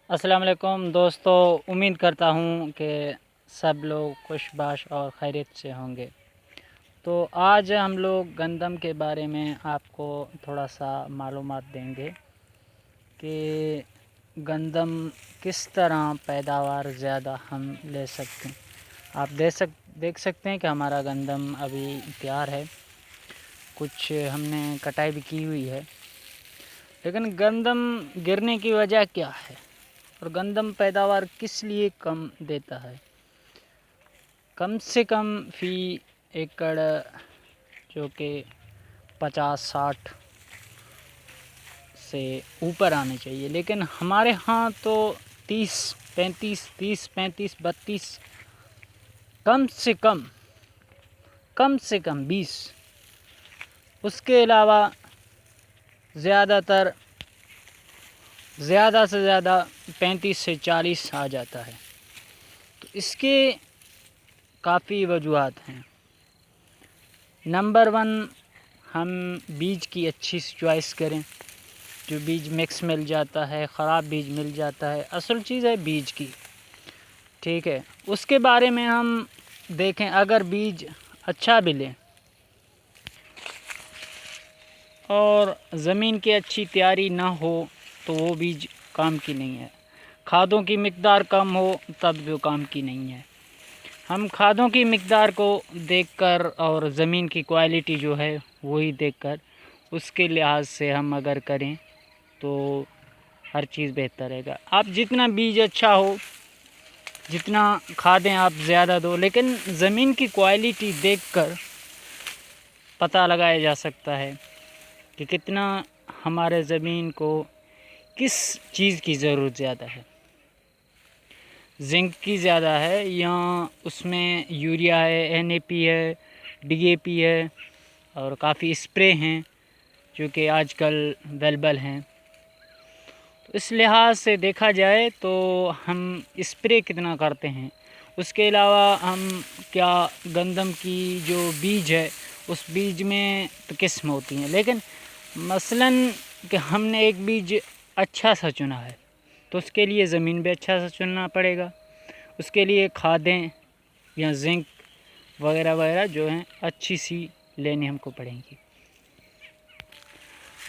अस्सलाम वालेकुम दोस्तों, उम्मीद करता हूँ कि सब लोग खुशबाश और खैरियत से होंगे। तो आज हम लोग गंदम के बारे में आपको थोड़ा सा मालूमात देंगे कि गंदम किस तरह पैदावार ज़्यादा हम ले सकते हैं। आप देख सकते हैं कि हमारा गंदम अभी तैयार है, कुछ हमने कटाई भी की हुई है। लेकिन गंदम गिरने की वजह क्या है और गंदम पैदावार किस लिए कम देता है? कम से कम फी एकड़ जो कि 50-60 से ऊपर आने चाहिए, लेकिन हमारे यहाँ तो 30-35, 32, कम से कम 20, उसके अलावा ज़्यादा से ज़्यादा 35 से 40 आ जाता है। तो इसके काफ़ी वजूहात हैं। नंबर 1, हम बीज की अच्छी सी चॉइस करें। जो बीज मिक्स मिल जाता है, ख़राब बीज मिल जाता है, असल चीज़ है बीज की, ठीक है। उसके बारे में हम देखें, अगर बीज अच्छा भी लें और ज़मीन की अच्छी तैयारी ना हो तो वो बीज काम की नहीं है। खादों की मिक़दार कम हो तब वो काम की नहीं है। हम खादों की मिक़दार को देखकर और ज़मीन की क्वालिटी जो है वही देखकर उसके लिहाज से हम अगर करें तो हर चीज़ बेहतर रहेगा। आप जितना बीज अच्छा हो, जितना खादें आप ज़्यादा दो, लेकिन ज़मीन की क्वालिटी देखकर पता लगाया जा सकता है कि कितना हमारे ज़मीन को किस चीज़ की ज़रूरत ज़्यादा है। जिंक की ज़्यादा है या उसमें यूरिया है, NAP है, DAP है और काफ़ी स्प्रे हैं जो कि आजकल अवेलेबल हैं। तो इस लिहाज से देखा जाए तो हम स्प्रे कितना करते हैं। उसके अलावा हम क्या गंदम की जो बीज है उस बीज में तो किस्म होती हैं, लेकिन मसलन कि हमने एक बीज अच्छा सा चुना है तो उसके लिए ज़मीन भी अच्छा सा चुनना पड़ेगा। उसके लिए खादें या जिंक वगैरह वगैरह जो हैं अच्छी सी लेनी हमको पड़ेंगी।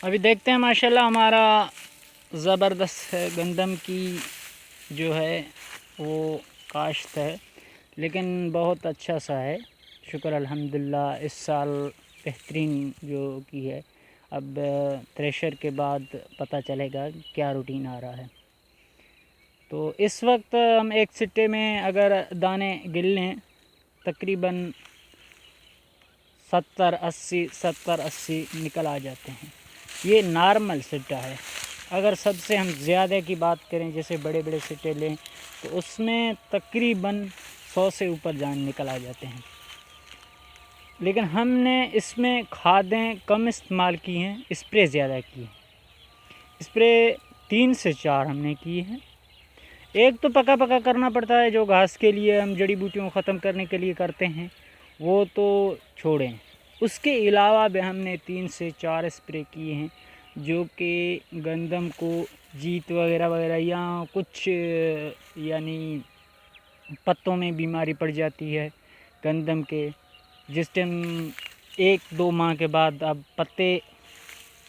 अभी देखते हैं माशाल्लाह हमारा ज़बरदस्त गंदम की जो है वो काश्त है, लेकिन बहुत अच्छा सा है, शुक्र अल्हम्दुलिल्लाह। इस साल बेहतरीन जो की है। अब थ्रेशर के बाद पता चलेगा क्या रूटीन आ रहा है। तो इस वक्त हम एक सिट्टे में अगर दाने गिन लें तकरीबन 70-80 निकल आ जाते हैं। ये नॉर्मल सिट्टा है। अगर सबसे हम ज़्यादा की बात करें, जैसे बड़े बड़े सिट्टे लें तो उसमें तकरीबन 100 से ऊपर जान निकल आ जाते हैं। लेकिन हमने इसमें खादें कम इस्तेमाल की हैं, स्प्रे ज़्यादा की हैं। स्प्रे 3 से 4 हमने किए हैं। एक तो पका करना पड़ता है, जो घास के लिए हम जड़ी बूटियों को ख़त्म करने के लिए करते हैं वो तो छोड़ें। उसके अलावा भी हमने 3 से 4 स्प्रे किए हैं जो कि गंदम को जीत वगैरह वगैरह या कुछ यानी पत्तों में बीमारी पड़ जाती है गंदम के। जिस टाइम 1-2 माह के बाद अब पत्ते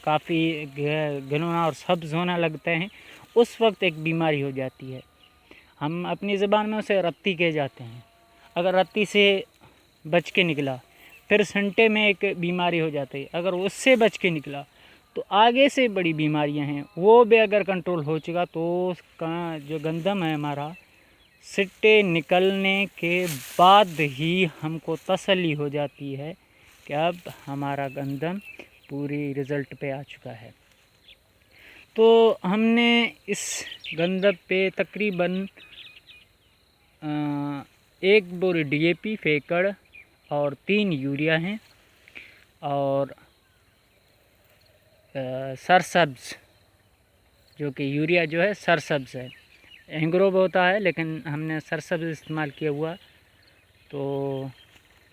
काफ़ी घिनौना और सब्ज़ होना लगते हैं, उस वक्त एक बीमारी हो जाती है। हम अपनी ज़बान में उसे रत्ती कह जाते हैं। अगर रत्ती से बच के निकला, फिर संटे में एक बीमारी हो जाती है। अगर उससे बच के निकला तो आगे से बड़ी बीमारियां हैं, वो भी अगर कंट्रोल हो चुका तो उसका जो गंदम है हमारा, सिट्टे निकलने के बाद ही हमको तसल्ली हो जाती है कि अब हमारा गंदम पूरी रिज़ल्ट पे आ चुका है। तो हमने इस गंदम पे तकरीबन 1 बोरी DAP फेकड़ और 3 यूरिया हैं और सरसब्ज़, जो कि यूरिया जो है सरसब्ज़ है, एंग्रोव होता है लेकिन हमने सरसब्ज़ इस्तेमाल किया हुआ। तो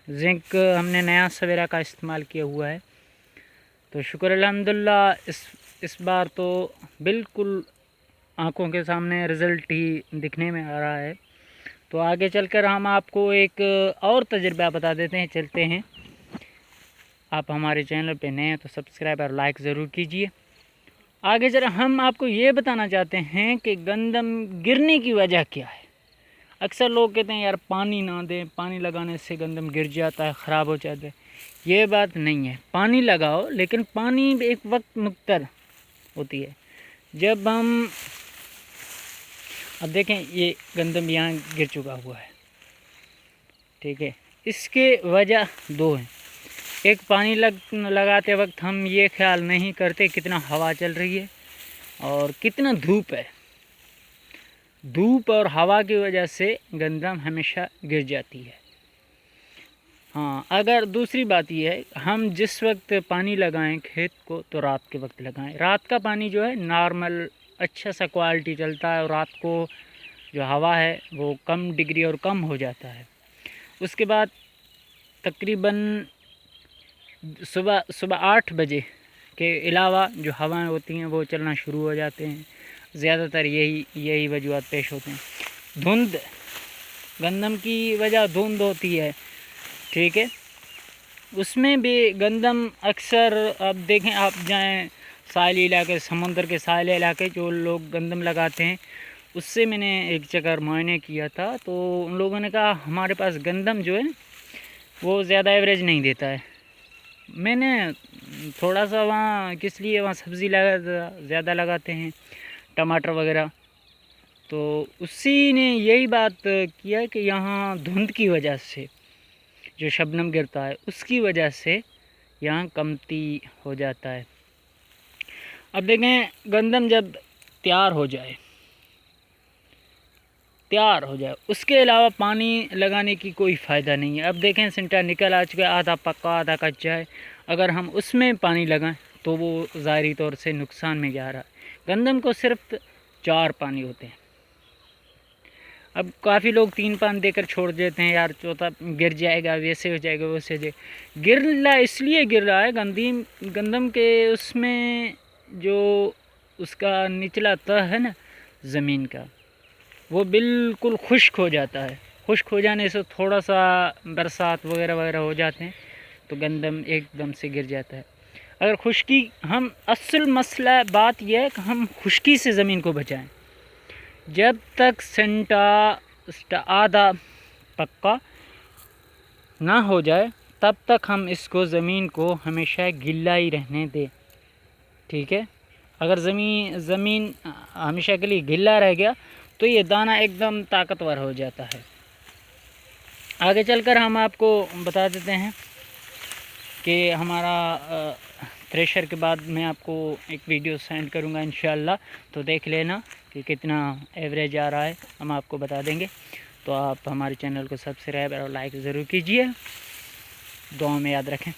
जिंक हमने नया सवेरा का इस्तेमाल किया हुआ है। तो शुक्र अल्हम्दुलिल्लाह इस बार तो बिल्कुल आंखों के सामने रिज़ल्ट ही दिखने में आ रहा है। तो आगे चलकर हम आपको एक और तजुर्बा बता देते हैं, चलते हैं। आप हमारे चैनल पे नए हैं तो सब्सक्राइब और लाइक ज़रूर कीजिए। आगे जरा हम आपको ये बताना चाहते हैं कि गंदम गिरने की वजह क्या है। अक्सर लोग कहते हैं यार पानी ना दें, पानी लगाने से गंदम गिर जाता है, ख़राब हो जाता है। ये बात नहीं है, पानी लगाओ, लेकिन पानी एक वक्त मुख्तर होती है। जब हम अब देखें ये गंदम यहाँ गिर चुका हुआ है, ठीक है। इसके वजह दो हैं। एक, पानी लगाते वक्त हम ये ख्याल नहीं करते कितना हवा चल रही है और कितना धूप है। धूप और हवा की वजह से गंदम हमेशा गिर जाती है। हाँ, अगर दूसरी बात यह है, हम जिस वक्त पानी लगाएं खेत को तो रात के वक्त लगाएं। रात का पानी जो है नॉर्मल अच्छा सा क्वालिटी चलता है और रात को जो हवा है वो कम डिग्री और कम हो जाता है। उसके बाद तकरीबन सुबह 8 बजे के अलावा जो हवाएं होती हैं वो चलना शुरू हो जाते हैं। ज़्यादातर यही वजूहत पेश होते हैं। धुंध, गंदम की वजह धुंध होती है, ठीक है। उसमें भी गंदम अक्सर, अब देखें आप जाएं साहिली इलाके, समुंदर के साहिली इलाके, जो लोग गंदम लगाते हैं, उससे मैंने एक जगह मुआयने किया था तो उन लोगों ने कहा हमारे पास गंदम जो है वो ज़्यादा एवरेज नहीं देता है। मैंने थोड़ा सा वहाँ किस लिए वहाँ सब्ज़ी ज़्यादा लगाते हैं, टमाटर वगैरह, तो उसी ने यही बात किया कि यहाँ धुंध की वजह से जो शबनम गिरता है उसकी वजह से यहाँ कमती हो जाता है। अब देखें गंदम जब तैयार हो जाए उसके अलावा पानी लगाने की कोई फ़ायदा नहीं है। अब देखें सिंटा निकल आ चुका है, आधा पक्का आधा कच्चा है। अगर हम उसमें पानी लगाएं तो वो ज़ाहिरी तौर से नुकसान में जा रहा है। गंदम को सिर्फ 4 पानी होते हैं। अब काफ़ी लोग 3 पानी देकर छोड़ देते हैं, यार चौथा गिर जाएगा, वैसे हो जाएगा, वैसे हो जाएगा। गिर रहा इसलिए गिर रहा है, गंदम के उसमें जो उसका निचला तह है ना ज़मीन का, वो बिल्कुल खुश्क हो जाता है। खुश्क हो जाने से थोड़ा सा बरसात वगैरह हो जाते हैं तो गंदम एकदम से गिर जाता है। अगर खुश्की, हम असल मसला बात यह है कि हम खुश्की से ज़मीन को बचाएं। जब तक सेंटा आधा पक्का ना हो जाए तब तक हम इसको ज़मीन को हमेशा गिल्ला ही रहने दें, ठीक है। अगर ज़मीन हमेशा के लिए गिल्ला रह गया तो ये दाना एकदम ताकतवर हो जाता है। आगे चलकर हम आपको बता देते हैं कि हमारा थ्रेशर के बाद मैं आपको एक वीडियो सेंड करूंगा इंशाल्लाह, तो देख लेना कि कितना एवरेज आ रहा है, हम आपको बता देंगे। तो आप हमारे चैनल को सब्सक्राइब और लाइक ज़रूर कीजिए। दुआ में याद रखें।